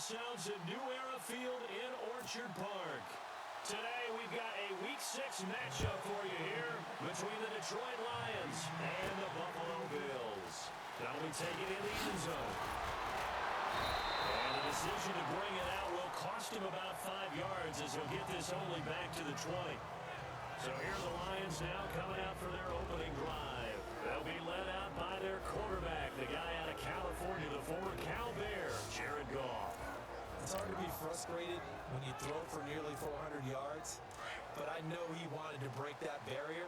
ourselves a new era field in Orchard Park. Today we've got a Week 6 matchup for you here between the Detroit Lions and the Buffalo Bills. That'll be taken in the end zone. And the decision to bring it out will cost him about 5 yards as he'll get this only back to the 20. So here are the Lions now coming out for their opening drive. They'll be led out by their quarterback, the guy out of California, the former Cal Bear, Jared Goff. It's hard to be frustrated when you throw for nearly 400 yards, but I know he wanted to break that barrier.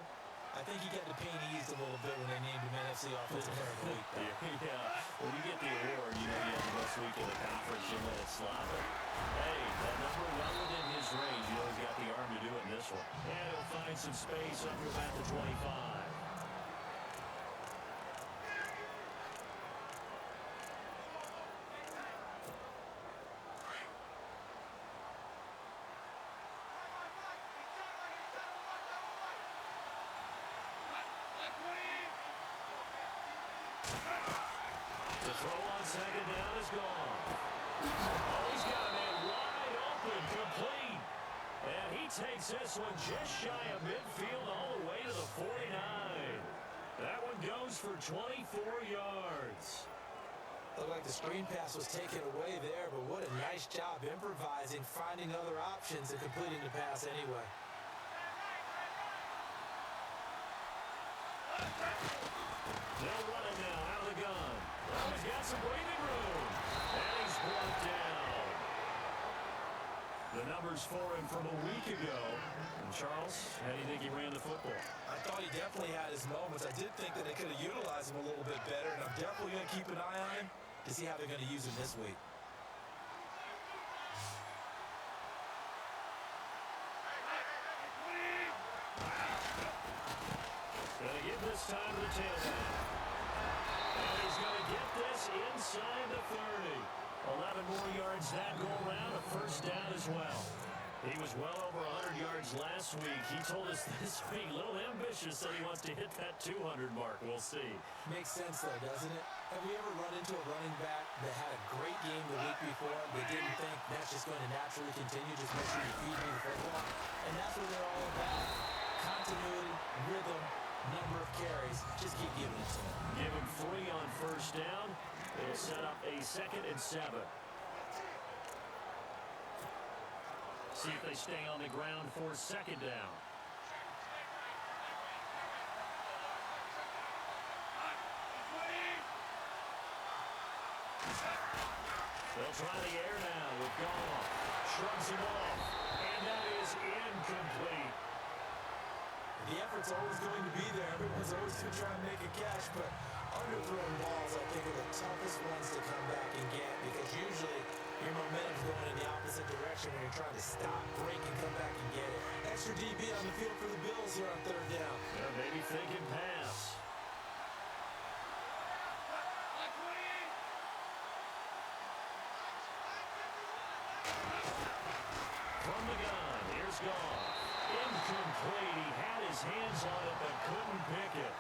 I think he got the pain eased a little bit when they named him NFC Offensive Player of the Week. Yeah, when you get the award, you know you have the best week of the conference, you let it slide. But, hey, that number well within his range. You know he's got the arm to do it in this one. And he'll find some space up to about the 25. Second down is gone. Oh, he's got a man wide open, complete. And he takes this one just shy of midfield all the way to the 49. That one goes for 24 yards. Looked like the screen pass was taken away there, but what a nice job improvising, finding other options, and completing the pass anyway. They'll run it now out of the gun. Well, he's got some breathing room. And he's brought down. The numbers for him from a week ago. And Charles, how do you think he ran the football? I thought he definitely had his moments. I did think that they could have utilized him a little bit better, and I'm definitely going to keep an eye on him to see how they're going to use him this week. Going to give this time to the tailback. And he's going to get this inside the 30. 11 more yards that go around, a first down as well. He was well over 100 yards last week. He told us this week, a little ambitious, that he wants to hit that 200 mark. We'll see. Makes sense, though, doesn't it? Have we ever run into a running back that had a great game the week before, but didn't think that's just going to naturally continue, just make sure you feed me the football? And that's what they're all about. Continuity, rhythm, number of carries. Just keep giving it to him. Give him 3 on first down. It'll set up a 2nd and 7. See if they stay on the ground for 2nd down. They'll try the air now with Goff. Shrugs him off. And that is incomplete. The effort's always going to be there. Everyone's always going to try and make a catch, but underthrown balls, I think, are the toughest ones to come back and get because usually your momentum's going in the opposite direction when you're trying to stop, break, and come back and get it. Extra DB on the field for the Bills here on 3rd down. Yeah, maybe thinking pass. From the gun, here's Goff. Incomplete. He had his hands on it but couldn't pick it.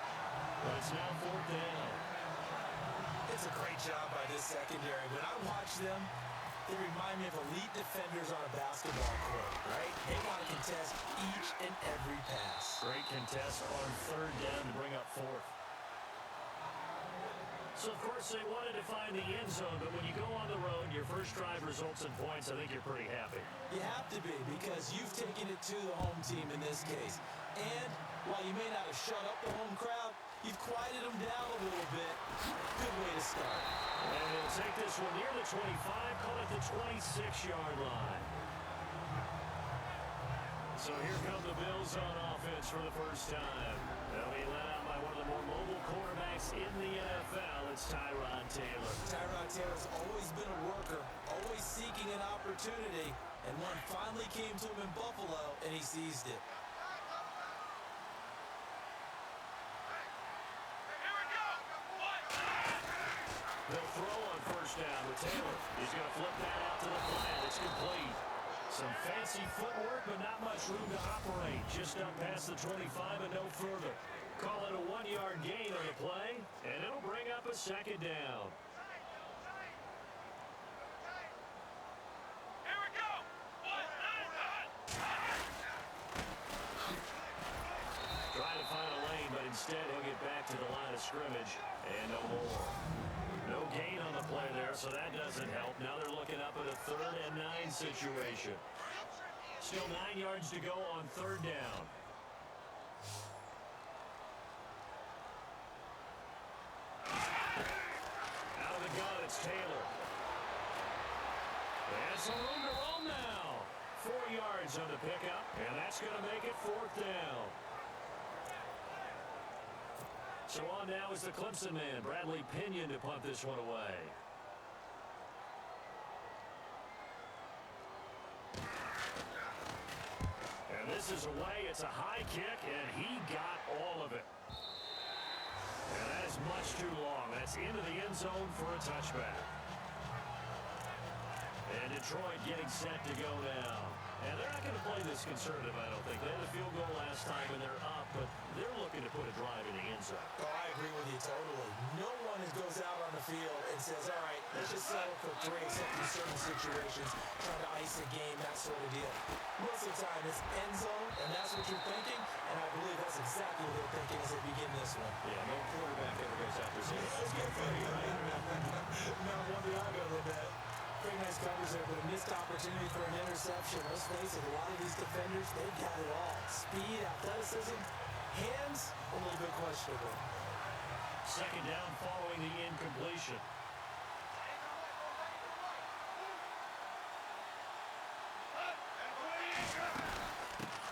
But it's now 4th down. It's a great job by this secondary. When I watch them, they remind me of elite defenders on a basketball court, right? They want to contest each and every pass. Great contest on 3rd down to bring up 4th. So, of course, they wanted to find the end zone, but when you go on the road, your first drive results in points, I think you're pretty happy. You have to be because you've taken it to the home team in this case. And while you may not have shut up the home crowd, you've quieted them down a little bit. Good way to start. And they'll take this one near the 25, call it the 26-yard line. So here come the Bills on offense for the first time. They'll be led out by one of the more mobile quarterbacks in the NFL. It's Tyrod Taylor. Tyrod Taylor's always been a worker, always seeking an opportunity, and one finally came to him in Buffalo, and he seized it. They'll throw on first down with Taylor. He's going to flip that out to the flat. It's complete. Some fancy footwork, but not much room to operate. Just up past the 25 and no further. Call it a 1-yard gain on the play, and it'll bring up a 2nd down. scrimmage and no more. No gain on the play there, so that doesn't help. Now they're looking up at a 3rd and 9 situation. Still 9 yards to go on 3rd down. Out of the gun, it's Taylor. And some room to roam now. 4 yards on the pickup, and that's going to make it 4th down. So on now is the Clemson man, Bradley Pinion, to punt this one away. And this is away. It's a high kick, and he got all of it. And that is much too long. That's into the end zone for a touchback. And Detroit getting set to go now. And they're not going to play this conservative, I don't think. They had a field goal last time, and they're up, but they're looking to put a drive in the end zone. Oh, I agree with you totally. No one goes out on the field and says, all right, let's just settle for 3, except in certain situations, trying to ice a game, that sort of deal. Most of the time, it's end zone, and that's what you're thinking, and I believe that's exactly what they're thinking as they begin this one. Yeah, no quarterback ever goes out there saying, let's get funny, right? No wonder I go a little bit. Pretty nice coverage there, but a missed opportunity for an interception. Let's face it, a lot of these defenders, they've got it all. Speed, athleticism, hands, a little bit questionable. 2nd down following the incompletion.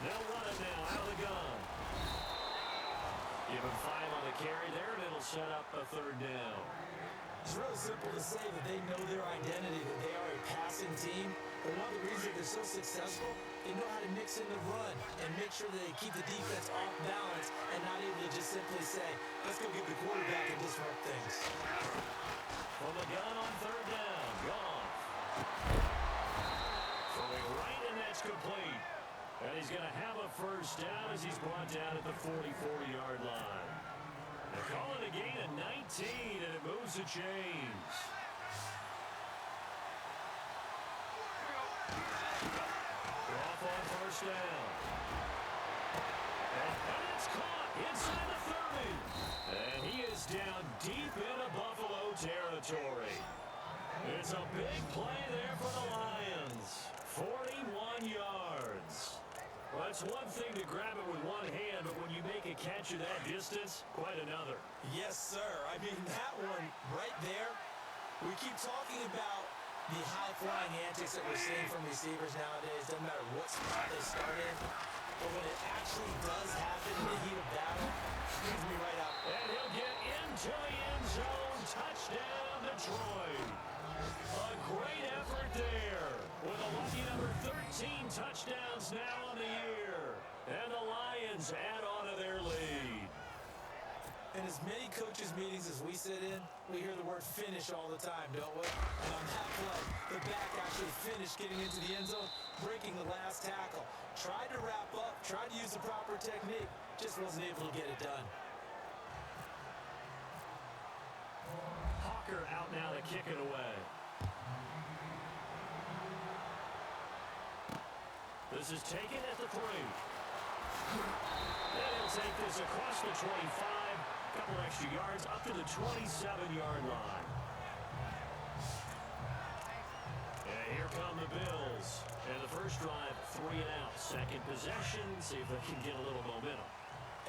They'll run it now out of the gun. Give him 5 on the carry there, and it'll set up a 3rd down. It's really simple to say that they know their identity, that they are a passing team. But one of the reasons they're so successful, they know how to mix in the run and make sure that they keep the defense off balance and not able to just simply say, let's go get the quarterback and disrupt things. From the gun on 3rd down, Goff. Throwing right, and that's complete. And he's going to have a 1st down as he's brought down at the 44-yard line. They call it a gain of 19, and it moves the chains. Off on 1st down. And it's caught inside the 30. And he is down deep into Buffalo territory. It's a big play there for the Lions. 41 yards. Well, it's one thing to grab it with one hand, but when you make a catch at that distance, quite another. Yes, sir. I mean, that one right there, we keep talking about the high-flying antics that we're seeing from receivers nowadays. Doesn't matter what spot they start in, but when it actually does happen in the heat of battle, brings me right out. And he'll get into the end zone. Touchdown, Detroit. A great effort there. With a lucky number 13 touchdowns now on the year. And the Lions add on to their lead. In as many coaches' meetings as we sit in, we hear the word finish all the time, don't we? And on that play, the back actually finished getting into the end zone, breaking the last tackle. Tried to wrap up, tried to use the proper technique, just wasn't able to get it done. Hawker out now to kick it away. This is taken at the 3. And he'll take this across the 25. A couple extra yards up to the 27-yard line. And here come the Bills. And the first drive, 3 and out. Second possession, see if they can get a little momentum.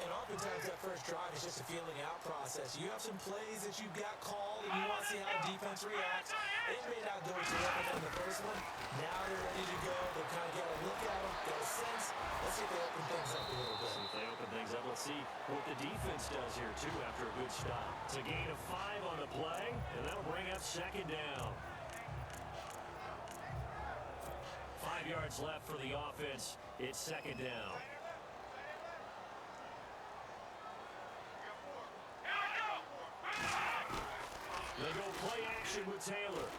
And oftentimes that first drive is just a feeling out process. You have some plays that you've got called and you want to see how the defense reacts. They may not go to level on the first one. Now they're ready to go. They'll kind of get a look at them, get a sense. Let's see if they open things up a little bit. See if they open things up. Let's see what the defense does here, too, after a good stop. It's a gain of 5 on the play, and that'll bring up 2nd down. 5 yards left for the offense. It's 2nd down. They go play action with Taylor.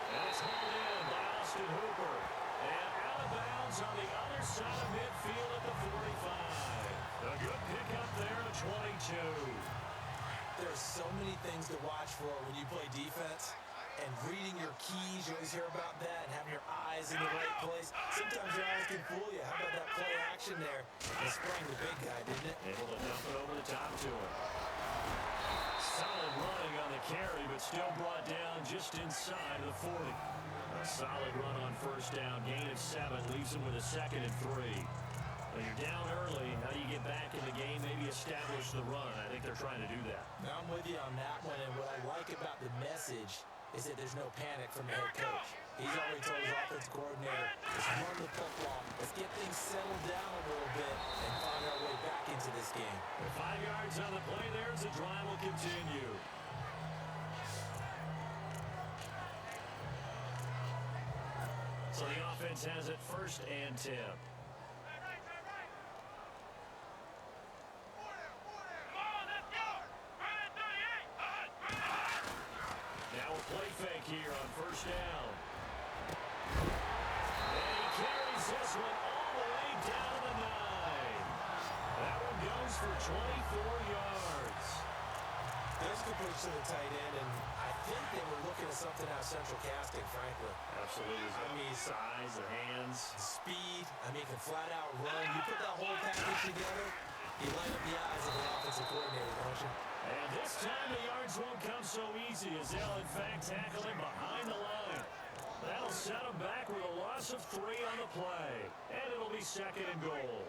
And it's hauled in by Austin Hooper. And out of bounds on the other side of midfield at the 45. A good pickup there at 22. There's so many things to watch for when you play defense. And reading your keys, you always hear about that, and having your eyes in the right place. Sometimes your eyes can fool you. How about that play action there? It sprang the big guy, didn't it? Able to dump it over the top to him. Solid running on the carry, but still brought down just inside the 40. A solid run on first down. Gain of 7 leaves him with a 2nd and 3. When you're down early, how do you get back in the game, maybe establish the run? I think they're trying to do that. Now I'm with you on that one, and what I like about the message is that there's no panic from the head coach. He's already told his offensive coordinator, let's run the football, let's get things settled down a little bit and find our way back into this game. With 5 yards on the play there as the drive will continue. So the offense has it 1st and 10. Now a play fake here on 1st down. And he carries this one all the way down to the 9. That one goes for 24 yards. There's a good push to the tight end, and I think they were looking at something out of central casting, frankly. Absolutely. I mean, size, the hands. Speed. I mean, can flat out run. You put that whole package together, you light up the eyes of the offensive coordinator, don't you? And this time the yards won't come so easy as they'll, in fact, tackle him behind the line. That'll set him back with a loss of 3 on the play. And it'll be 2nd and goal.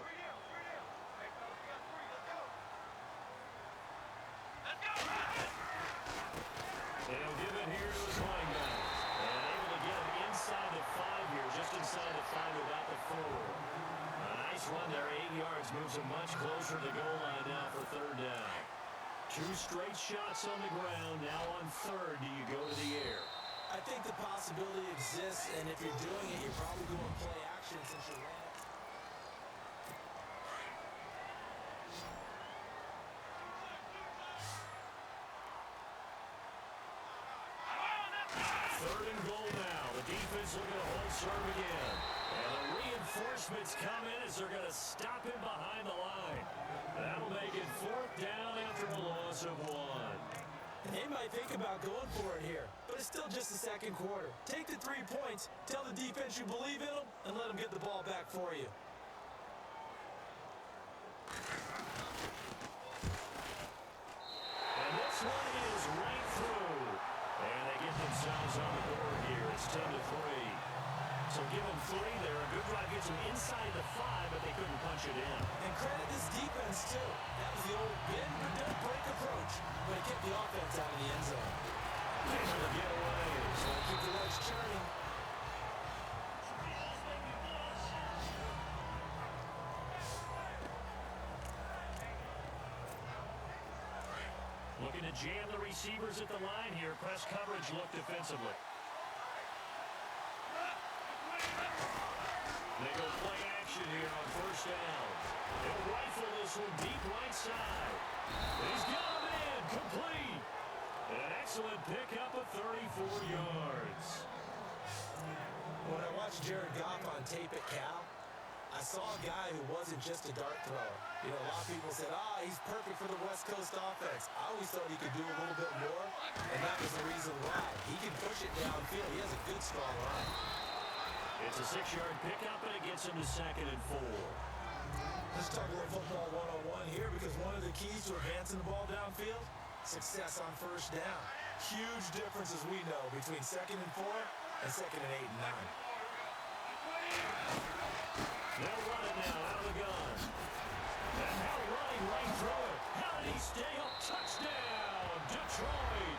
They'll give it here to his running back. And able to get him inside the 5 here, just inside the 5 without the 4. A nice run there, 8 yards, moves him much closer to the goal line now for 3rd down. 2 straight shots on the ground. Now on 3rd, do you go to the air? I think the possibility exists, and if you're doing it, you're probably going to play action since you ran it. Looking to hold serve again. And the reinforcements come in as they're going to stop him behind the line. That'll make it 4th down after a loss of 1. They might think about going for it here, but it's still just the 2nd quarter. Take the 3 points, tell the defense you believe in them, and let them get the ball back for you. And this one is right through. And they get themselves on the board here. It's 10-3. So give them 3 there. A good drive gets them inside the 5, but they couldn't punch it in. And credit this defense, too. That was the old bend but don't break approach. But it kept the offense out of the end zone. Able to get away. So keep the legs churning. Looking to jam the receivers at the line here. Press coverage look defensively. They go play action here on 1st down. They'll rifle this one deep right side. He's got him in. Complete. An excellent pickup of 34 yards. When I watched Jared Goff on tape at Cal, I saw a guy who wasn't just a dart thrower. You know, a lot of people said, he's perfect for the West Coast offense. I always thought he could do a little bit more, and that was the reason why. He can push it downfield. He has a good, strong line. It's a 6-yard pickup, and it gets him to 2nd and 4. Let's talk a little football 101 here, because one of the keys to advancing the ball downfield, success on 1st down. Huge difference, as we know, between 2nd and 4 and 2nd and 8 and 9. They'll run it now out of the gun. And now running right through it. How did he stay up? Touchdown, Detroit.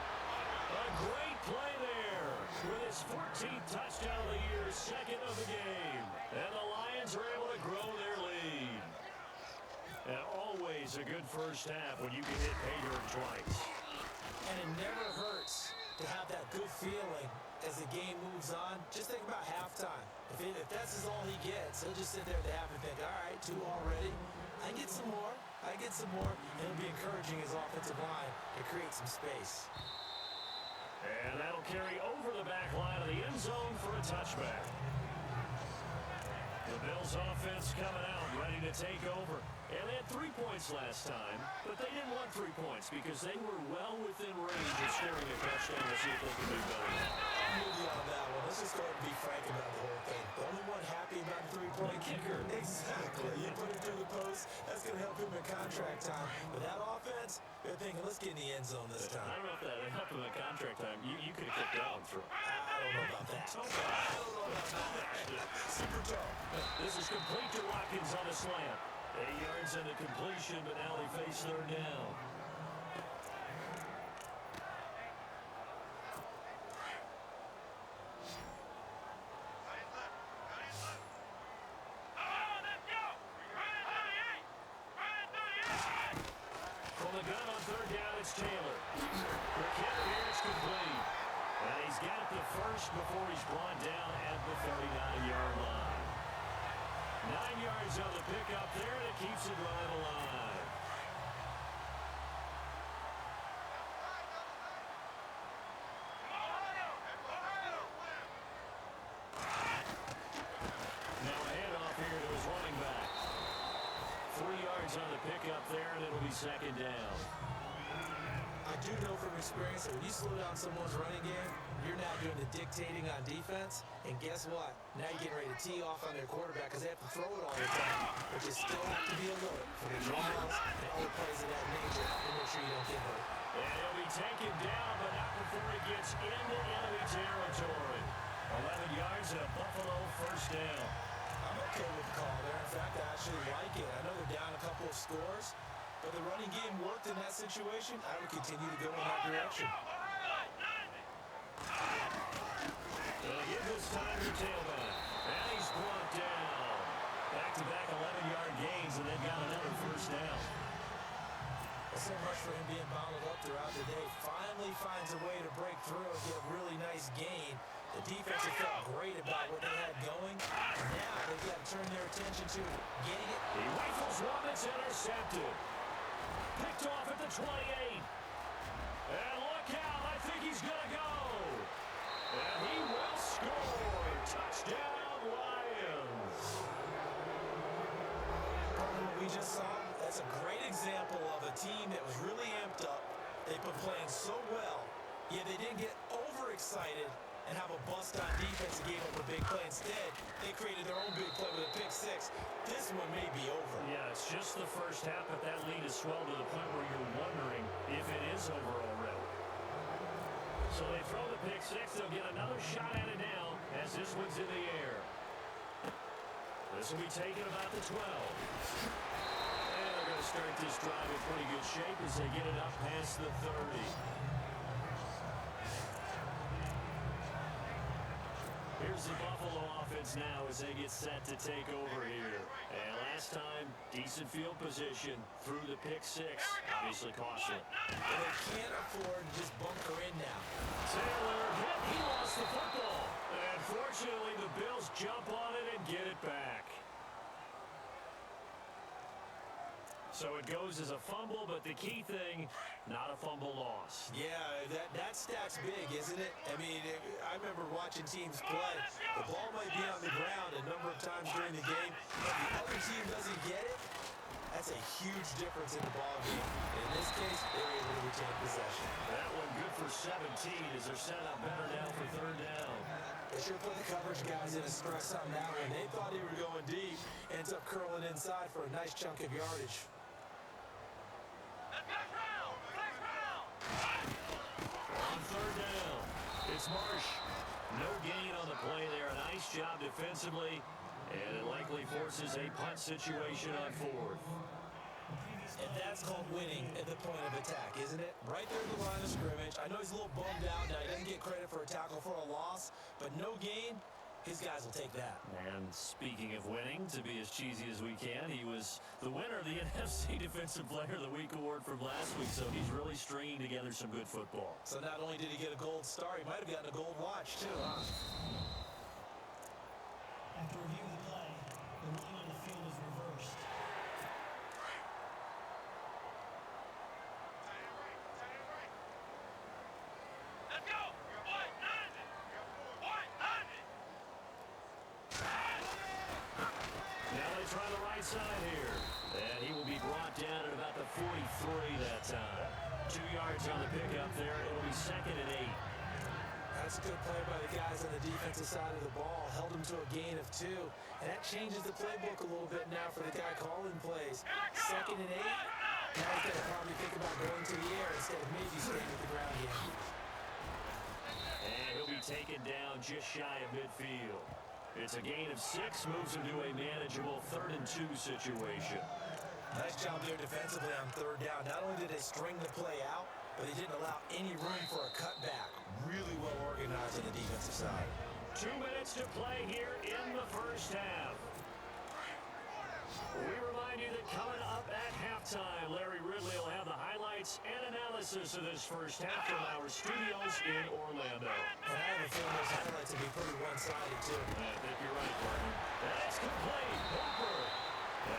A great play there with his 14th touchdown of the year, 2nd of the game. And the Lions are able to grow their lead. And always a good first half when you can hit pay dirt twice. And it never hurts to have that good feeling as the game moves on. Just think about halftime. If that's all he gets, he'll just sit there at the half and think, all right, 2 already. I get some more. I get some more. And it'll be encouraging his offensive line to create some space. And that'll carry over the back line of the end zone for a touchback. The The Bills offense coming out, ready to take over. And they had 3 points last time, but they didn't want 3 points because they were well within range of scoring a touchdown to see if they can do better. I'm with you on that one. Let's just go ahead and be frank about the whole thing. The only one happy about the three-point kicker. Exactly. You put it through the post, that's going to help him in contract time. But that offense, they're thinking, let's get in the end zone this time. I don't know if that helped him in contract time. You could have kicked that one through. I don't know about that. Super tall. This is complete to Watkins on a slant. 8 yards and a completion, but now they face third down. From the gun on third down, it's Taylor. The kick here is complete. And he's got the first before he's brought down at the 39-yard line. 9 yards on the pickup there, and it keeps the drive alive. Now a handoff here to his running back. 3 yards on the pickup there, and it'll be second down. I do know from experience that when you slow down someone's running game, you're now doing the dictating on defense. And guess what? Now you're getting ready to tee off on their quarterback because they have to throw it all the time. But you still have to be alert for the draws and other plays of that nature to make sure you don't get hurt. And he'll be taken down, but not before he gets into enemy territory. 11 yards and a Buffalo first down. I'm okay with the call there. In fact, I actually like it. I know they're down a couple of scores, but the running game worked in that situation. I would continue to go in that direction. They'll give this time to tailback. And he's brought down. Back-to-back 11-yard gains, and they've got another first down. Well, so much for him being bottled up throughout the day. Finally finds a way to break through and get a really nice gain. The defense has felt great about what they had going. Now they've got to turn their attention to getting it. He rifles one that's intercepted. Picked off at the 28. And look out, I think he's going to go. And he will score. Touchdown, Lions. What we just saw, that's a great example of a team that was really amped up. They've been playing so well, yet they didn't get overexcited and have a bust-on defense and gave up a big play. Instead, they created their own big play with a pick six. This one may be over. Yeah, it's just the first half, but that lead has swelled to the point where you're wondering if it is over already. So they throw the pick six. They'll get another shot at it now as this one's in the air. This will be taken about the 12. And they're going to start this drive in pretty good shape as they get it up past the 30. Here's the Buffalo offense now as they get set to take over here. And last time, decent field position through the pick six. Obviously costly. And they can't afford to just bunker in now. Taylor hit. He lost the football. And fortunately, the Bills jump on it and get it back. So it goes as a fumble, but the key thing, not a fumble loss. Yeah, that stat's big, isn't it? I mean, I remember watching teams play. The ball might be on the ground a number of times during the game. If the other team doesn't get it, that's a huge difference in the ball game. And in this case, they were able to retain possession. That one good for 17 as they're set up better now for third down. They sure put the coverage guys in a stress on that one. They thought they were going deep. Ends up curling inside for a nice chunk of yardage. On third down, it's Marsh. No gain on the play there. A nice job defensively, and it likely forces a punt situation on fourth. And that's called winning at the point of attack, isn't it? Right there at the line of scrimmage. I know he's a little bummed out now. He doesn't get credit for a tackle for a loss, but no gain, his guys will take that. And speaking of winning, to be as cheesy as we can, he was the winner of the NFC Defensive Player of the Week award from last week, so he's really stringing together some good football. So not only did he get a gold star, he might have gotten a gold watch, too, huh? After reviewing the play, the ruling on the field is reversed. Let's go! 190! 190! try the right side here. And he will be brought down at about the 43 that time. 2 yards on the pickup there. It'll be 2nd and 8. That's a good play by the guys on the defensive side of the ball. Held him to a gain of 2. And that changes the playbook a little bit now for the guy calling plays. 2nd and 8. Now he's got to probably think about going to the air instead of maybe staying with the ground game. And he'll be taken down just shy of midfield. It's a gain of 6, moves him to a manageable 3rd and 2 situation. Nice job there defensively on 3rd down. Not only did they string the play out, but they didn't allow any room for a cutback. Really well organized on the defensive side. 2 minutes to play here in the first half. We remind you that coming up at halftime, Larry Ridley will have the highlights and analysis of this first half from our studios in Orlando. And I have a feeling those highlights will be pretty one-sided, too. I think you're right, partner. That's complete. Hooper.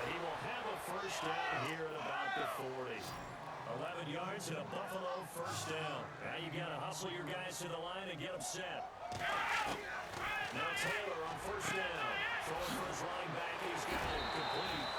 He will have a first down here at about the 40. 11 yards and a Buffalo first down. Now you got to hustle your guys to the line and get them set. Now Taylor on first down. Throwing for his running back. He's got it complete.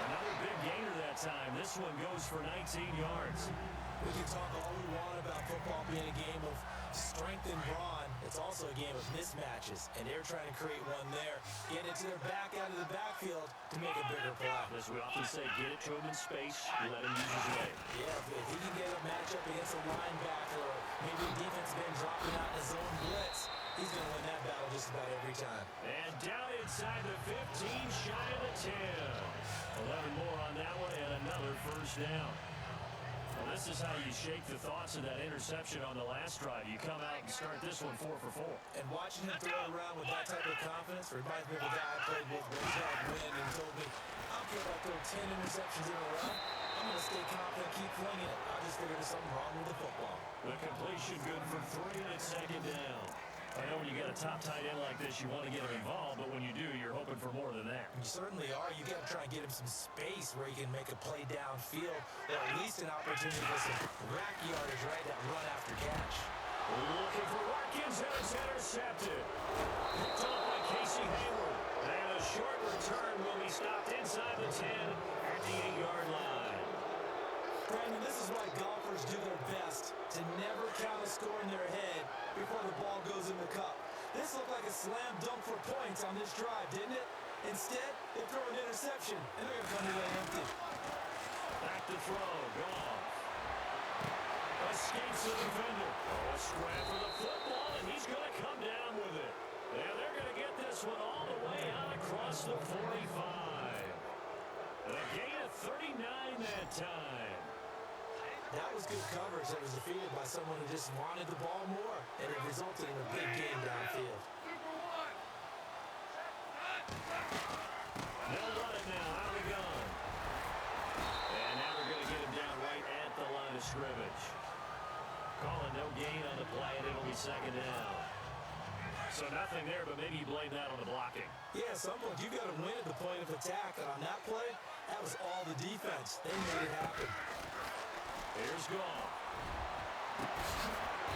Another big gainer that time. This one goes for 19 yards. We can talk all we want about football being a game of strength and brawn. It's also a game of mismatches, and they're trying to create one there. Get it to their back out of the backfield to make a bigger play. As we often say, get it to him in space, let him use his leg. Yeah, if he can get a matchup against a linebacker or maybe a defensive end dropping out in a zone blitz, he's going to win that battle just about every time. And down inside the 15, shy of the 10. 11 more on that one, and another first down. Well, this is how you shake the thoughts of that interception on the last drive. You come out and start this one 4 for 4. And watching him throw it around with that type of confidence reminds me of a guy I played with, Win, and told me, I don't care if I throw 10 interceptions in a row. I'm going to stay confident, keep flinging it. I just figured there's something wrong with the football. The completion good for 3, and it's 2nd down. I know when you get a top tight end like this, you want to get him involved, but when you do, you're hoping for more than that. You certainly are. You got to try and get him some space where he can make a play downfield, or at least an opportunity for some rack yardage, right? That run after catch. Looking for Watkins, and it's intercepted. Picked up by Casey Hayward. And a short return will be stopped inside the 10 at the 8-yard line. Brandon, this is why golfers do their best to never count a score in their head before the ball goes in the cup. This looked like a slam dunk for points on this drive, didn't it? Instead, they throw an interception, and they're going to come away empty. Back to throw, Goff. Escapes the defender. A scrap for the football, and he's going to come down with it. And they're going to get this one all the way out across the 45. And a gain of 39 that time. That was good coverage that was defeated by someone who just wanted the ball more, and it resulted in a big gain downfield. They'll run it now, out of the gun. And now they're going to get him down right at the line of scrimmage. Calling no gain on the play, and it'll be 2nd down. So nothing there, but maybe you blame that on the blocking. Yeah, at some point, you got to win at the point of attack, and on that play, that was all the defense. They made it happen. Here's Goff.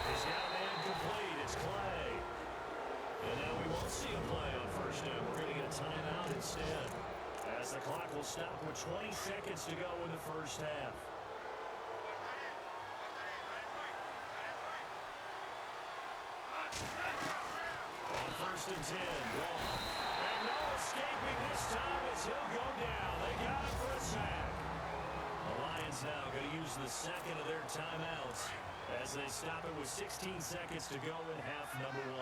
He's got a man complete. It's Clay. And now we won't see a play on first down. We're going to get a timeout instead, as the clock will stop with 20 seconds to go in the first half. On 1st and 10, Goff. And no escaping this time as he'll go down. They got him for a sack. The Lions now going to use the second of their timeouts as they stop it with 16 seconds to go in half number 1.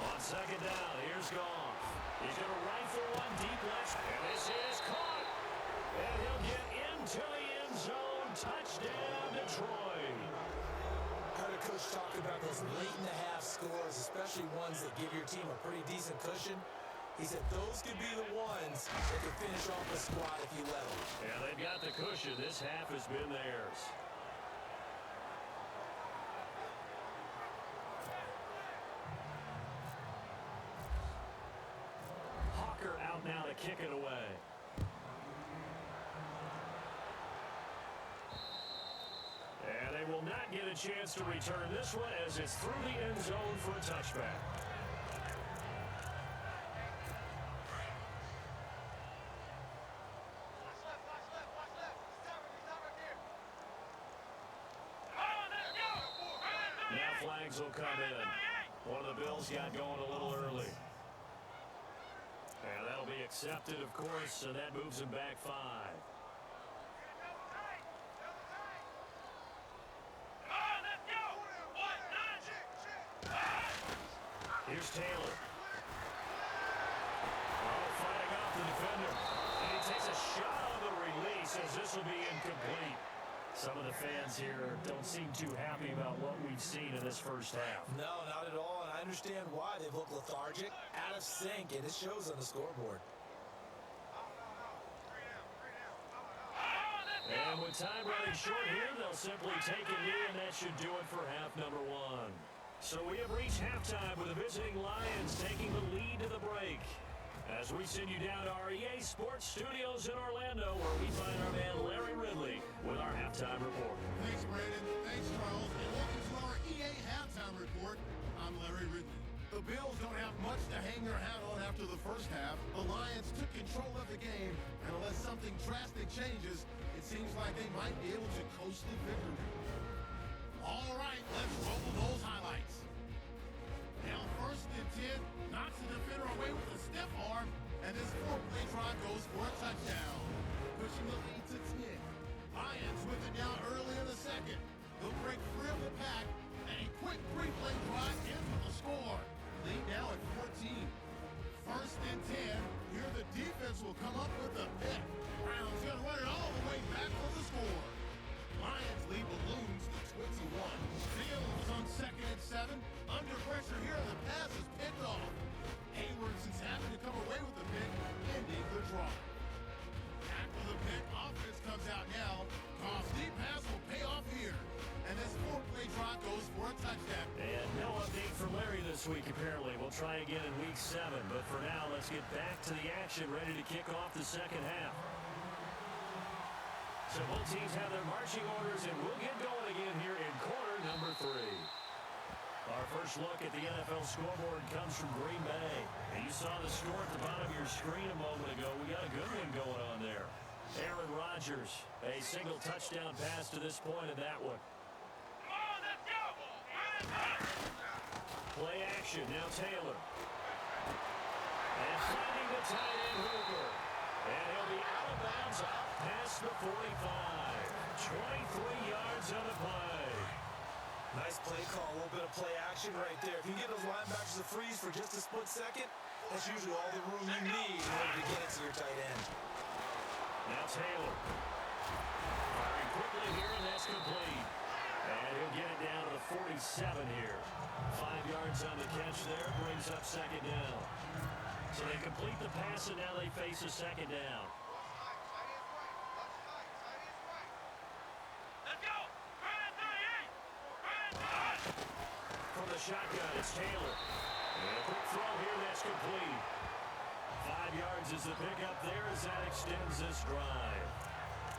On 2nd down, here's Goff. He's going to rifle one deep left, and this is caught. And he'll get into the end zone. Touchdown, Detroit. Heard a coach talk about those late-in-the-half scores, especially ones that give your team a pretty decent cushion. He said those could be the ones that could finish off a squad if you let them. Yeah, they've got the cushion. This half has been theirs. Hawker out now to kick it away. And they they will not get a chance to return this one as it's through the end zone for a touchback. Now flags will come in. One of the Bills got going a little early. And that'll be accepted, of course, and that moves him back 5. Here's Taylor. Oh, fighting off the defender. And he takes a shot on the release as this will be incomplete. Some of the fans here don't seem too happy about what we've seen in this first half. No, not at all, and I understand why. They've looked lethargic, out of sync, and it shows on the scoreboard. And with time running short here, they'll simply take a knee, and that should do it for half number 1. So we have reached halftime with the visiting Lions taking the lead to the break. As we send you down to our EA Sports Studios in Orlando, where we find our man Larry Ridley with our halftime report. Thanks, Brandon. Thanks, Charles. And welcome to our EA Halftime Report. I'm Larry Ridley. The Bills don't have much to hang their hat on after the first half. The Lions took control of the game, and unless something drastic changes, it seems like they might be able to coast to victory. All right, let's roll those highlights. Now, first and 10, knocks the defender away with a stiff arm, and this 4-play drive goes for a touchdown, pushing the lead to 10. Lions with it down early in the second. They'll break free of the pack, and a quick 3-play drive ends with a score. Lead now at 14. First and 10, here the defense will come up with a pick. Brown's going to run it all the way back for the score. Lions lead balloons to 21. Fields on second and 7. Under pressure here, the pass is picked off. Hayward's having to come away with the pick, ending the draw. After the pick, offense comes out now. Goff's deep pass will pay off here. And this 4-play drive goes for a touchdown. And no update from Larry this week, apparently. We'll try again in week 7. But for now, let's get back to the action, ready to kick off the second half. So both teams have their marching orders, and we'll get going again here in quarter number 3. Our first look at the NFL scoreboard comes from Green Bay. And you saw the score at the bottom of your screen a moment ago. We got a good one going on there. Aaron Rodgers, a single touchdown pass to this point in that one. Play action, now Taylor. And finding the tight end Hooper. And he'll be out of bounds up past the 45. 23 yards on the play. Nice play call, a little bit of play action right there. If you get those linebackers to freeze for just a split second, that's usually all the room you need in order to get it to your tight end. Now Taylor. Firing quickly here, and that's complete. And he'll get it down to the 47 here. 5 yards on the catch there, brings up second down. So they complete the pass, and now they face a second down. Let's go! From the shotgun, it's Taylor. And a quick throw here, that's complete. 5 yards is the pickup there as that extends this drive.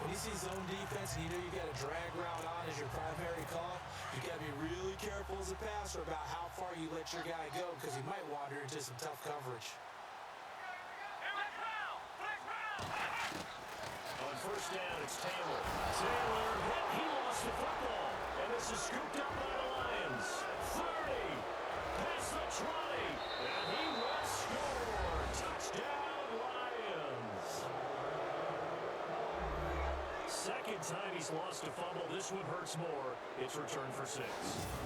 When you see zone defense and you know you got a drag route on as your primary call, you got to be really careful as a passer about how far you let your guy go because he might wander into some tough coverage. On first down, it's Taylor. Taylor, he lost the football. And this is scooped up by the Lions. 30, past the 20, and he will score. Touchdown, Lions. Second time he's lost a fumble. This one hurts more. It's returned for 6.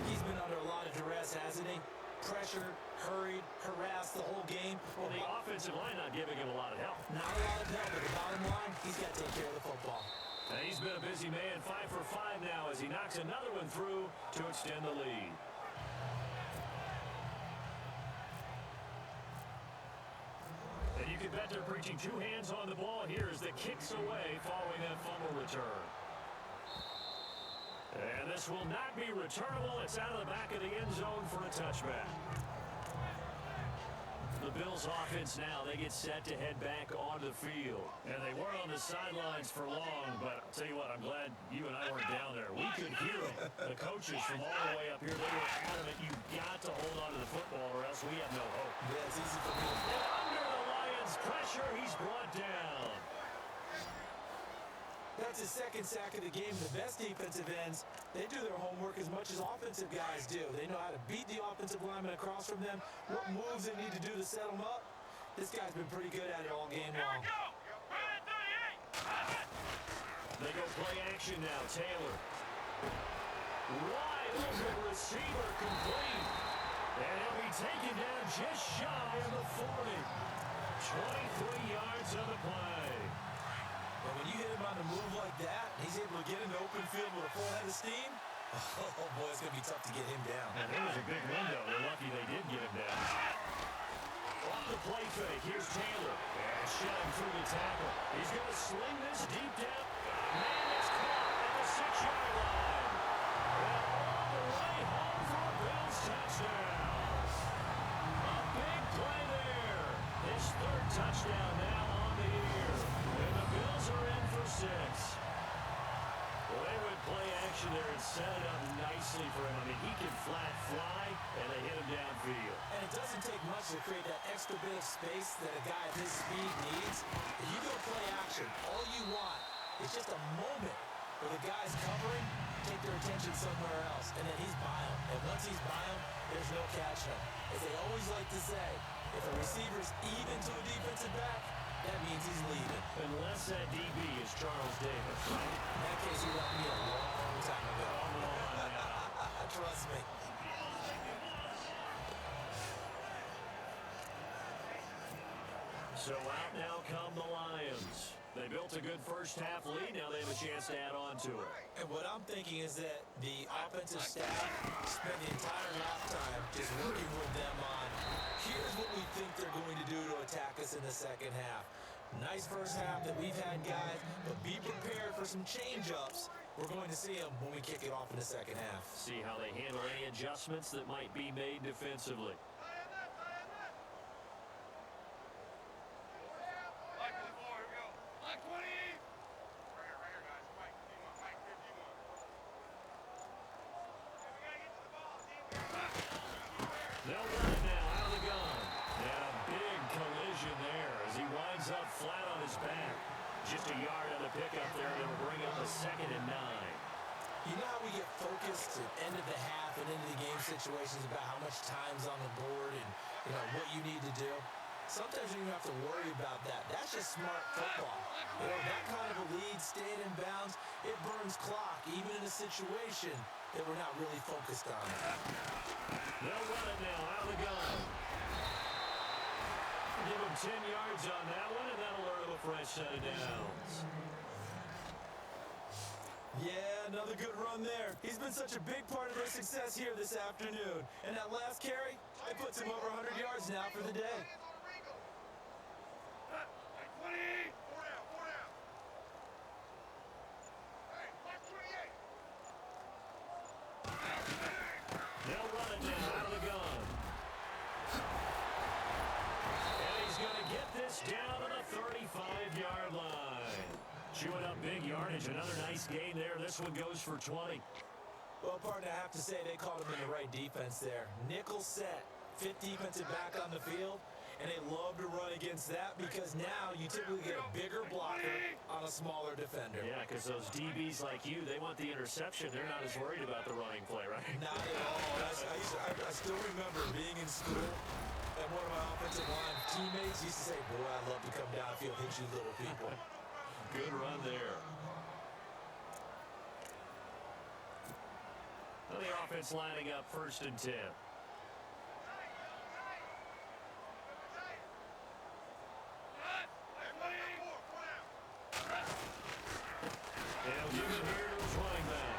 He's been under a lot of duress, hasn't he? Pressured, hurried, harassed the whole game. Well, the offensive line not giving him a lot of help. Not a lot of help, but the bottom line, he's got to take care of the football. And he's been a busy man, 5 for 5 now as he knocks another one through to extend the lead. And you can bet they're preaching 2 hands on the ball here as the kick's away following that fumble return. And this will not be returnable. It's out of the back of the end zone for a touchback. The the Bills offense now, they get set to head back on the field. And they weren't on the sidelines for long, but I'll tell you what, I'm glad you and I weren't down there. We could hear them. The coaches from all the way up here, they were adamant, you've got to hold on to the football or else we have no hope. Yeah, it's easy for me. And under the Lions' pressure, he's brought down. That's his second sack of the game. The best defensive ends, they do their homework as much as offensive guys do. They know how to beat the offensive lineman across from them, what moves they need to do to set them up. This guy's been pretty good at it all game long. They go play action now. Taylor. Wide open receiver complete. And he'll be taken down just shy of the 40. 23 yards on the play. And when you hit him on the move like that, he's able to get in the open field with a full head of steam. Oh, boy, it's going to be tough to get him down. And there was a big window. They're lucky they did get him down. Off the play fake, here's Taylor. And shoving through the tackle. He's going to sling this deep down. Man, it's caught at the 6-yard line. And all the way home for a Bills touchdown. A big play there. His third touchdown now on the year. And the Bills are in for 6. Well, they would play action there and set it up nicely for him. I mean, he can flat fly, and they hit him downfield. And it doesn't take much to create that extra bit of space that a guy at his speed needs. If you go play action, all you want is just a moment where the guy's covering, take their attention somewhere else, and then he's by him. And once he's by him, there's no catching him. As they always like to say, if a receiver's even to a defensive back, that means he's leaving. Unless that DB is Charles Davis, right? In that case, he left me a long time ago. Come on now. Trust me. So out now come the Lions. They built a good first-half lead. Now they have a chance to add on to it. And what I'm thinking is that the offensive staff spent the entire halftime just working with them on, here's what we think they're going to do to attack us in the second half. Nice first half that we've had, guys, but be prepared for some change-ups. We're going to see them when we kick it off in the second half. See how they handle any adjustments that might be made defensively. They'll run it now out of the gun. And a big collision there as he winds up flat on his back. Just a yard on the pickup there that will bring up a 2nd and 9. You know how we get focused at end of the half and into the game situations about how much time's on the board and what you need to do? Sometimes you don't have to worry about that. That's just smart football. That kind of a lead, staying in bounds, it burns clock, even in a situation that we're not really focused on. They'll run it now out of the gun. Give him 10 yards on that one, and that'll earn him a fresh set of downs. Yeah, another good run there. He's been such a big part of their success here this afternoon. And that last carry, it puts him over 100 yards now for the day. They'll run it now out of the gun. And he's going to get this down to the 35-yard line. Chewing up big yardage. Another nice gain there. This one goes for 20. Well, partner, I have to say they called him in the right defense there. Nickel set, 5th defensive back on the field, and they love to run against that because now you typically get a bigger blocker on a smaller defender. Yeah, because those DBs like you, they want the interception. They're not as worried about the running play, right? Not at all. I still remember being in school, and one of my offensive line teammates used to say, boy, I'd love to come downfield, hit you little people. Good run there. Well, the offense lining up 1st and 10. They'll give it here to his running back.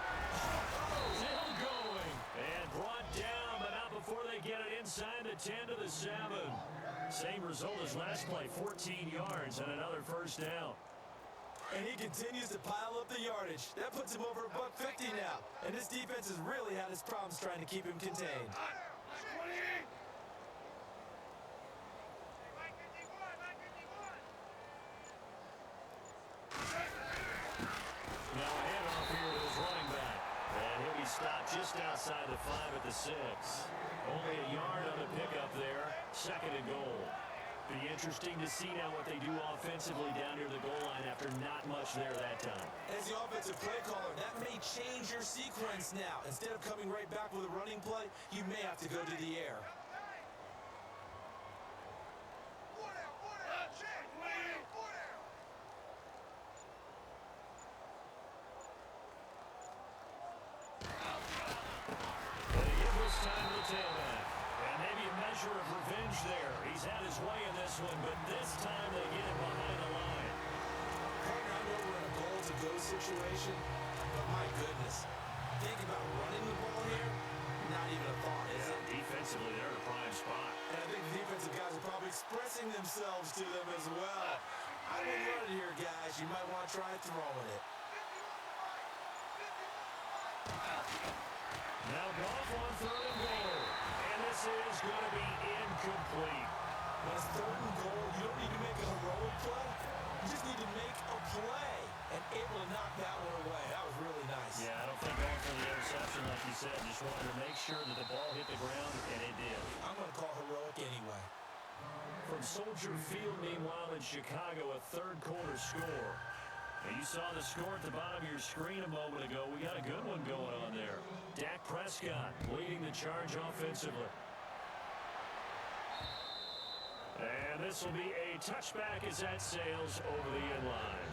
Still going. And brought down, but not before they get it inside the 10 to the 7. Same result as last play, 14 yards and another first down. And he continues to pile up the yardage. That puts him over $150 now. And this defense has really had his problems trying to keep him contained. Now a handoff here to his running back. And he'll be stopped just outside the 5 at the 6. Only a yard on the pickup there. 2nd and goal. Be interesting to see now what they do offensively down near the goal line after not much there that time. As the offensive play caller, that may change your sequence now. Instead of coming right back with a running play, you may have to go to the air. Time to the tailback. And maybe a measure of revenge there. He's had his way in this one, but this time they get him behind the line. Partner, I know we're in a goal-to-go situation, but my goodness, think about running the ball here. Not even a thought, is it? Defensively, they're in a prime spot. And I think the defensive guys are probably expressing themselves to them as well. I wouldn't run it here, guys. You might want to try throwing it. Now Goff on 3rd and goal. And this is going to be incomplete. When it's 3rd and goal, you don't need to make a heroic play. You just need to make a play and able to knock that one away. That was really nice. Yeah, I don't think going for the interception, like you said. Just wanted to make sure that the ball hit the ground, and it did. I'm going to call heroic anyway. From Soldier Field, meanwhile, in Chicago, a 3rd quarter score. And you saw the score at the bottom of your screen a moment ago. We got a good one going on there. Dak Prescott leading the charge offensively. And this will be a touchback as that sails over the end line.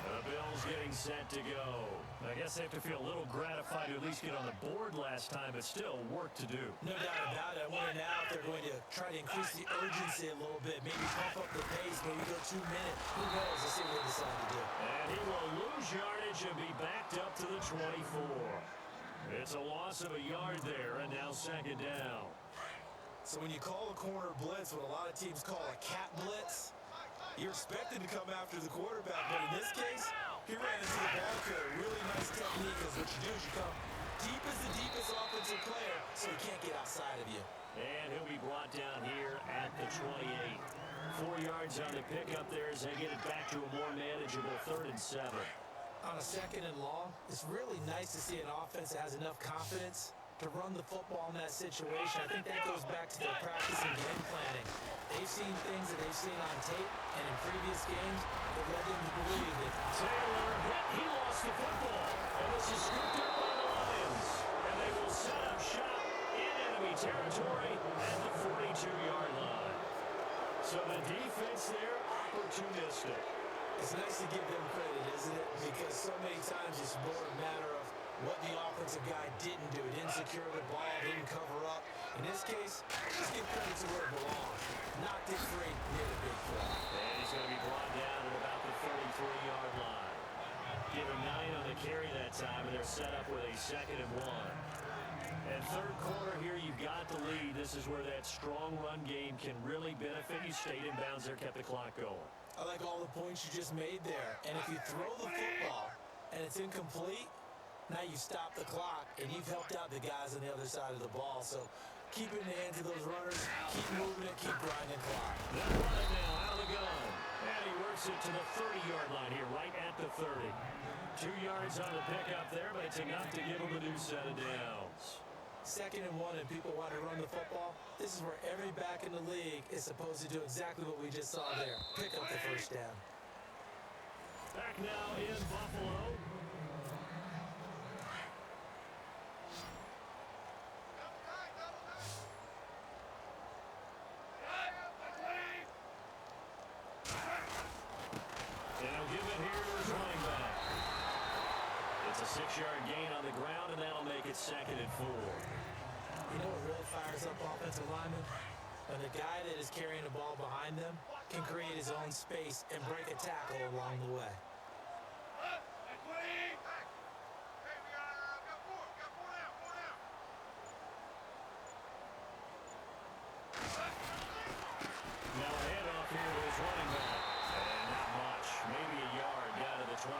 The Bills getting set to go. I guess they have to feel a little gratified to at least get on the board last time, but still work to do. No doubt about it. I wonder now if they're going to try to increase the urgency a little bit. Maybe pump up the pace. Maybe go 2 minutes. Who knows? Let's see what they decide to do. And he will lose yardage and be backed up to the 24. It's a loss of a yard there, and now 2nd down. So when you call a corner blitz, what a lot of teams call a cat blitz, you're expected to come after the quarterback. But in this case, he ran into the ball carrier. Really nice technique, because what you do is you come deep as the deepest offensive player, so he can't get outside of you. And he'll be brought down here at the 28. 4 yards on the pickup there as they get it back to a more manageable 3rd and 7. On a 2nd and long, it's really nice to see an offense that has enough confidence to run the football in that situation. I think that goes back to their practice and game planning. They've seen things that they've seen on tape and in previous games that led them to believe that Taylor hit. He lost the football. And this is scooped up by the Lions. And they will set up shop in enemy territory at the 42-yard line. So the defense there, opportunistic. it's nice to give them credit, isn't it? Because so many times it's more a matter of what the offensive guy didn't do. Didn't secure the ball, didn't cover up. In this case, just give credit to where it belongs. Knocked it free, near the big play. And he's going to be brought down at about the 33-yard line. Give him 9 on the carry that time, and they're set up with a 2nd and 1. And 3rd quarter here, you've got the lead. This is where that strong run game can really benefit you. Stayed in bounds there, kept the clock going. I like all the points you just made there. And if you throw the football and it's incomplete, now you stop the clock, and you've helped out the guys on the other side of the ball. So keep it in the hands of those runners. Keep moving it. Keep grinding clock. They're running now out of the gun. And he works it to the 30-yard line here, right at the 30. 2 yards on the pickup there, but it's enough to give him a new set of downs. 2nd and 1, and people want to run the football. This is where every back in the league is supposed to do exactly what we just saw there. Pick up the first down. Back now in Buffalo. And he'll give it here to his running back. It's a 6-yard gain on the ground, and that'll make it 2nd and 4. You know what really fires up offensive linemen? When the guy that is carrying the ball behind them can create his own space and break a tackle along the way. Now a handoff here to his running back. And not much. Maybe a yard down to the 23.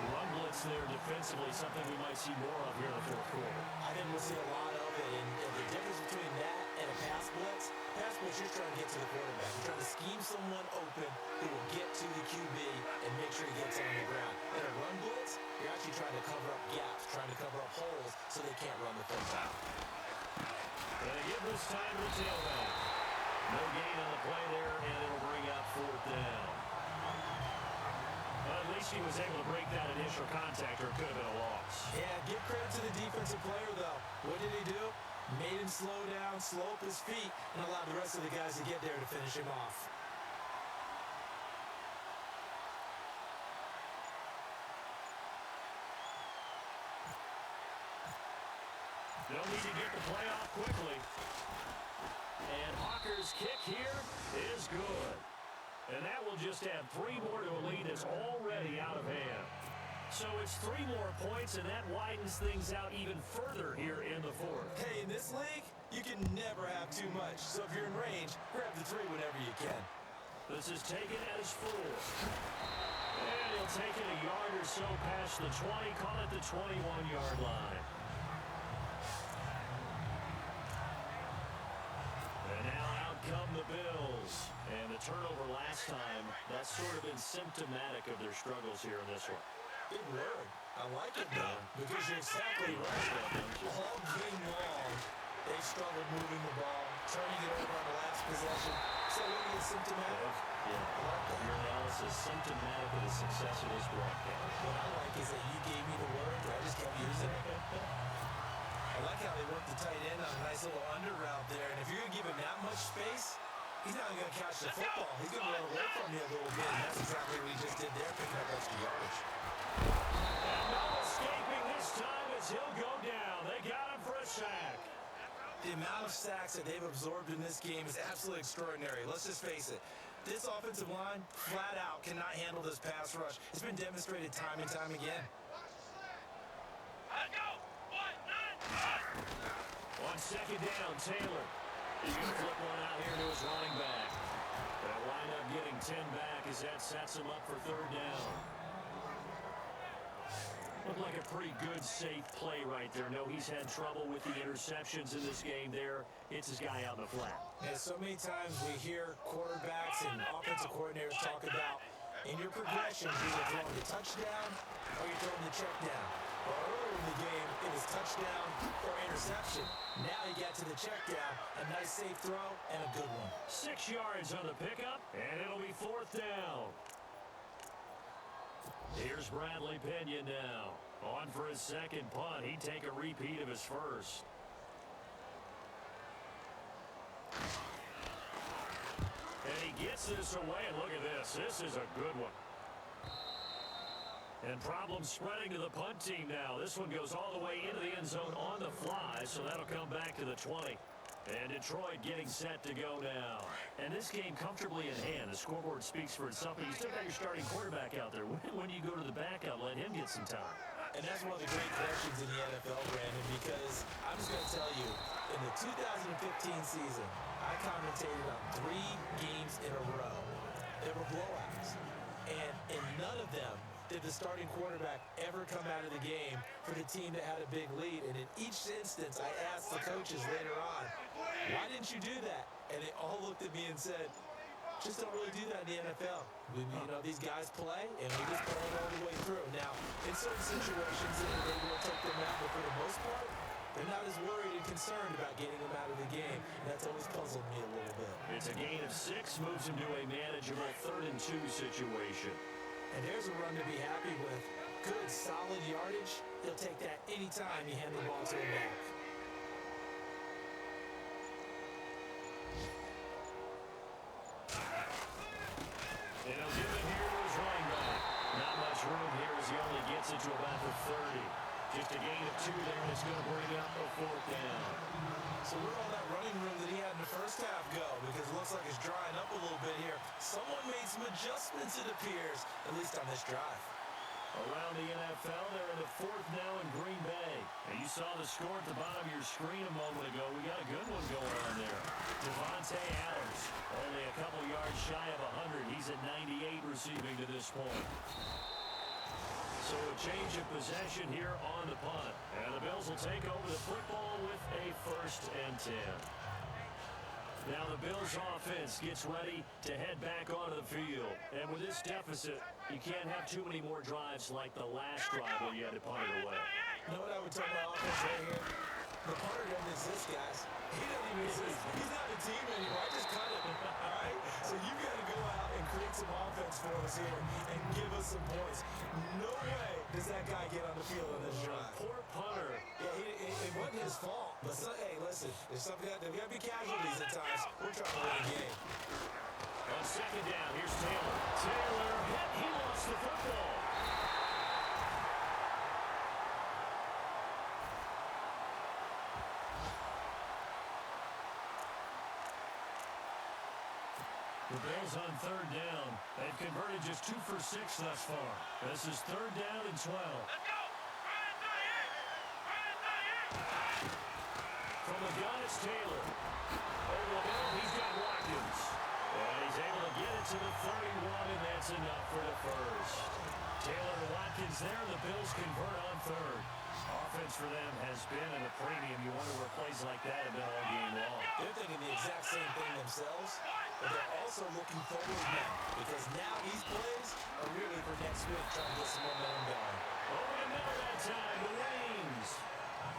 Run blitz there defensively, something we might see more of here in the 4th quarter. I think we'll see a lot of it. And the difference between that and a pass blitz, you're trying to get to the quarterback. You're trying to scheme someone open who will get to the QB and make sure he gets on the ground. In a run blitz, you're actually trying to cover up gaps, trying to cover up holes so they can't run the football. And they give this time to the tailback. No gain on the play there, and it'll bring up fourth down. Well, at least he was able to break that initial contact, or it could have been a loss. Yeah, give credit to the defensive player, though. What did he do? Made him slow down, slow up his feet, and allowed the rest of the guys to get there to finish him off. They'll need to get the play off quickly. And Hawker's kick here is good. And that will just add 3 more to a lead that's already out of hand. So it's 3 more points, and that widens things out even further here in the fourth. Hey, in this league, you can never have too much. So if you're in range, grab the 3 whenever you can. This is taken as 4. And he'll take it a yard or so past the 20, call it the 21-yard line. And now out come the Bills. And the turnover last time, that's sort of been symptomatic of their struggles here in this one. Good word. I like it, though, because you're exactly right. All game long, they struggled moving the ball, turning it over on the last possession. So maybe it's symptomatic. Yeah, I like that. your analysis symptomatic of the success of this broadcast. What I like is that you gave me the word, I just kept using it. I like how they worked the tight end on a nice little under route there. And if you're going to give him that much space, he's not going to catch the football. He's going to run away from you a little bit. And that's exactly what he just did there, picking up extra yardage. And no escaping this time as he'll go down. They got him for a sack. The amount of sacks that they've absorbed in this game is absolutely extraordinary. Let's just face it. This offensive line, flat out, cannot handle this pass rush. It's been demonstrated time and time again. Let's go. 1-9. On second down, Taylor. He's going to flip one out here to his running back. They'll wind up getting 10 back as that sets him up for third down. Looked like a pretty good, safe play right there. No, he's had trouble with the interceptions in this game there. It's his guy out in the flat. Yeah, so many times we hear quarterbacks and offensive coordinators talk about in your progression, you're either throwing the touchdown or you're throwing the check down. Well, earlier in the game, it was touchdown or interception. Now you get to the check down, a nice safe throw, and a good one. 6 yards on the pickup, and it'll be fourth down. Here's Bradley Pinion now. On for his second punt. He'd take a repeat of his first. And he gets this away, and look at this. This is a good one. And problems spreading to the punt team now. This one goes all the way into the end zone on the fly, so that'll come back to the 20. And Detroit getting set to go now. And this game comfortably in hand. The scoreboard speaks for itself. But you still got your starting quarterback out there. When do you go to the backup, let him get some time? And that's one of the great questions in the NFL, Brandon, because I'm just going to tell you, in the 2015 season, I commentated on 3 games in a row. There were blowouts. And in none of them did the starting quarterback ever come out of the game for the team that had a big lead. And in each instance, I asked the coaches later on, why didn't you do that? And they all looked at me and said, just don't really do that in the NFL. These guys play, and we just play it all the way through. Now, in certain situations, they will take them out, but for the most part, they're not as worried and concerned about getting them out of the game. And that's always puzzled me a little bit. It's a gain of 6, moves him to a manageable 3rd and 2 situation. And there's a run to be happy with. Good, solid yardage. He'll take that anytime you hand the ball to him back. And he'll give it here to his running back. Not much room here as he only gets it to about the 30. Just a gain of 2 there, and it's going to bring up a 4th down. So where'd all that running room that he had in the first half go? Because it looks like it's drying up a little bit here. Someone made some adjustments, it appears, at least on this drive. Around the NFL, they're in the 4th now in Green Bay. And you saw the score at the bottom of your screen a moment ago. We got a good one going on there. Devontae Adams, only a couple yards shy of 100. He's at 98 receiving to this point. So a change of possession here on the punt. And the Bills will take over the football with a 1st and 10. Now the Bills offense gets ready to head back onto the field. And with this deficit, you can't have too many more drives like the last drive where you had to punt it away. You know what I would tell my offense right here? The punter doesn't exist, guys. He doesn't even exist. He's not a team anymore. I just cut him. All right? So you got to go out and create some offense for us here and give us some points. No way does that guy get on the field on this drive. Poor punter. Yeah, it wasn't his fault. But, hey, listen, there's got to be casualties at times. We're trying to win a game. On second down, here's Taylor. Taylor hit. He lost the football. The Bills on third down. They've converted just 2 for 6 thus far. This is third down and 12. Let's go! From the gun, it's Taylor. Over the middle, he's got Watkins. And he's able to get it to the 31, and that's enough for the first. Taylor and Watkins there. The Bills convert on third. Offense for them has been at a premium. You wonder where plays like that have been all game long. They're thinking the exact same thing themselves, but they're also looking forward now because now these plays are really for next week trying to get some momentum going. Over the middle that time, the Wings.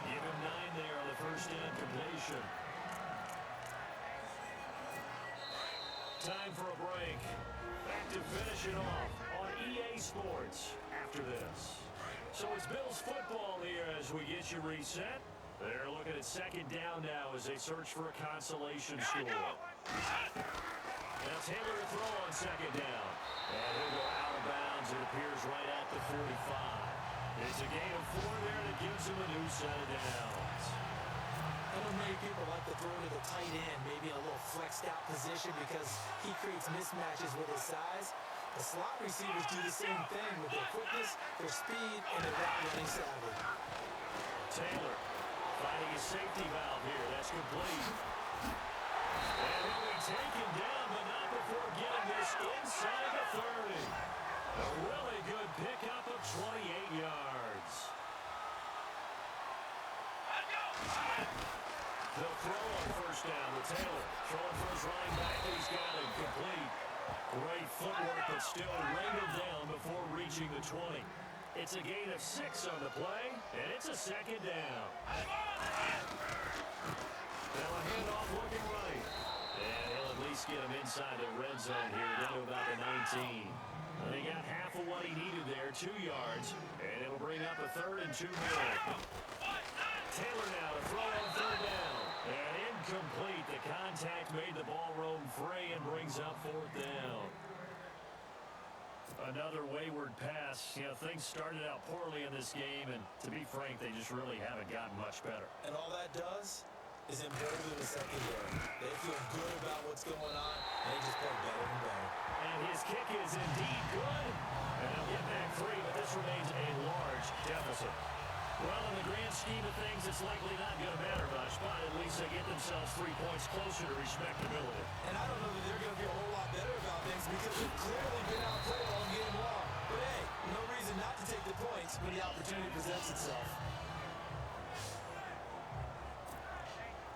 Give him 9 there on the first down completion. Time for a break. Back to finish it off on EA Sports after this. So it's Bills football here as we get you reset. They're looking at second down now as they search for a consolation score. Now Taylor to throw on second down. And he'll go out of bounds. It appears right at the 45. It's a gain of 4 there that gives him a new set of downs. I know many people like to throw to the tight end, maybe in a little flexed out position because he creates mismatches with his size. The slot receivers do the same thing with their quickness, their speed, and their route running savvy. Taylor finding his safety valve here. That's complete. And he'll be taken down, but not before getting this inside the 30. A really good pickup of 28 yards. They'll throw on first down with Taylor. Throwing for his running back, and he's got it complete. Great footwork, but still wrangled down before reaching the 20. It's a gain of 6 on the play, and it's a second down. Now a handoff looking right. And he'll at least get him inside the red zone here, down to about the 19. And he got half of what he needed there, 2 yards, and it'll bring up a 3rd and 2 more. Taylor now to throw on third down. And incomplete. The contact made the ball roam free and brings up 4th down. Another wayward pass. You know, things started out poorly in this game, and to be frank, they just really haven't gotten much better. And all that does is embolden the secondary. They feel good about what's going on, and they just play better and better. And his kick is indeed good. And they'll get back 3, but this remains a large deficit. Well, in the grand scheme of things, it's likely not going to matter much, but at least they get themselves 3 points closer to respectability. And I don't know that they're going to be a whole lot better about things because they've clearly been outplayed all game long. But hey, no reason not to take the points when the opportunity presents itself.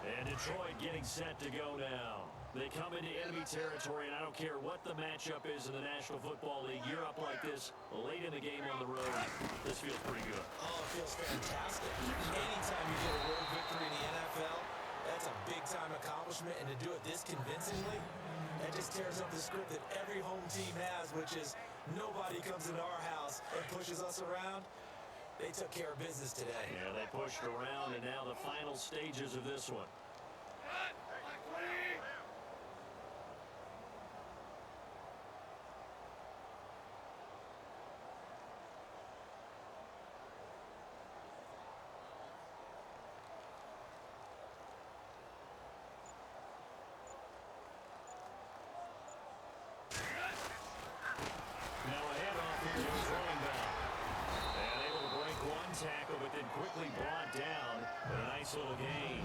And Detroit getting set to go now. They come into enemy territory, and I don't care what the matchup is in the National Football League. You're up like this late in the game on the road. This feels pretty good. Oh, it feels fantastic. Anytime you get a road victory in the NFL, that's a big-time accomplishment. And to do it this convincingly, that just tears up the script that every home team has, which is nobody comes into our house and pushes us around. They took care of business today. Yeah, they pushed around, and now the final stages of this one. Now a handoff here to his running back. And able to break one tackle, but then quickly brought down. But a nice little gain.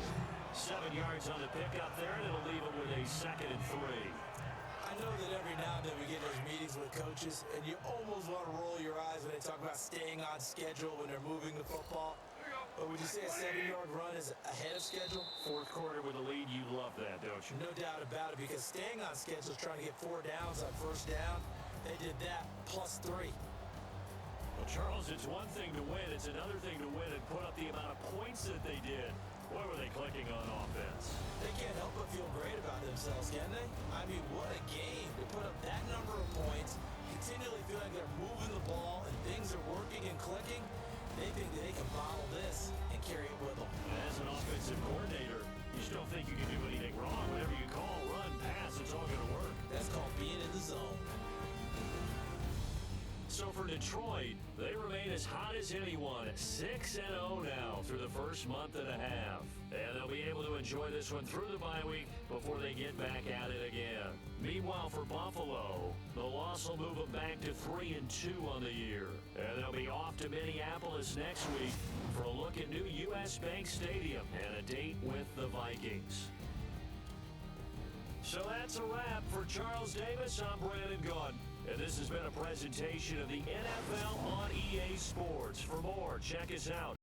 7 yards on the pickup there, and it'll leave him with a 2nd and 3. I know that every now and then we get those meetings with coaches, and you almost want to roll your eyes when they talk about staying on schedule when they're moving the football. But But would you say a 7-yard run is ahead of schedule? Fourth quarter with a lead, you love that, don't you? No doubt about it, because staying on schedule is trying to get 4 downs on first down. They did that +3. Well, Charles, it's one thing to win. It's another thing to win and put up the amount of points that they did. What were they clicking on offense? They can't help but feel great about themselves, can they? I mean, what a game to put up that number of points, continually feel like they're moving the ball and things are working and clicking. They think that they can bottle this and carry it with them. As an offensive coordinator, you just don't think you can do anything wrong. Whatever you call, run, pass, it's all going to work. That's called being in the zone. So for Detroit, they remain as hot as anyone at 6-0 now through the first month and a half. And they'll be able to enjoy this one through the bye week before they get back at it again. Meanwhile, for Buffalo, the loss will move them back to 3-2 on the year. And they'll be off to Minneapolis next week for a look at new U.S. Bank Stadium and a date with the Vikings. So that's a wrap for Charles Davis. I'm Brandon Gunn. And this has been a presentation of the NFL on EA Sports. For more, check us out.